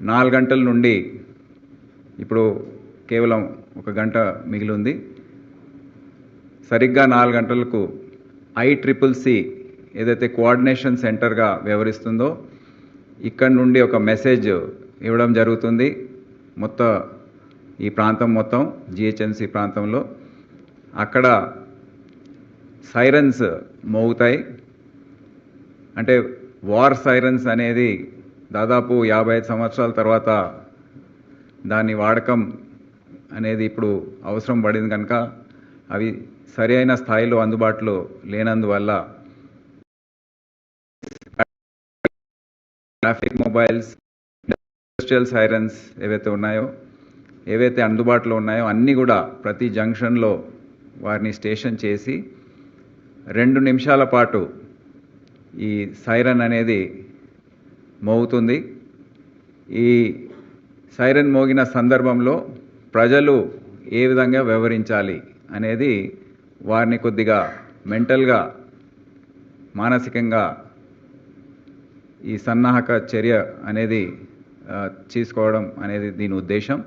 4 గంటల నుండి ఇప్పుడు కేవలం 1 గంట మిగిలి ఉంది. సరిగ్గా 4 గంటలకు ICCC ఏదైతే కోఆర్డినేషన్ సెంటర్గా వ్యవహరిస్తుందో ఇక్కడ నుండి ఒక మెసేజ్ ఇవ్వడం జరుగుతుంది. మొత్తం ఈ ప్రాంతం మొత్తం GHMC ప్రాంతంలో అక్కడ సైరన్స్ మోగుతాయి. అంటే వార్ సైరన్స్ అనేది దాదాపు 55 సంవత్సరాల తర్వాత దాని వాడకం అనేది ఇప్పుడు అవసరం పడింది కనుక అవి సరైన స్థాయిలో అందుబాటులో లేనందువల్ల ట్రాఫిక్ మొబైల్స్, ఇండస్ట్రియల్ సైరన్స్ ఏవైతే అందుబాటులో ఉన్నాయో అన్నీ కూడా ప్రతి జంక్షన్లో వారిని స్టేషన్ చేసి 2 నిమిషాల పాటు ఈ సైరన్ అనేది మోగుతుంది. ఈ సైరన్ మోగిన సందర్భంలో ప్రజలు ఏ విధంగా వ్యవహరించాలి అనేది వారిని కొద్దిగా మెంటల్గా మానసికంగా ఈ సన్నాహక చర్య అనేది తీసుకోవడం అనేది దీని ఉద్దేశం.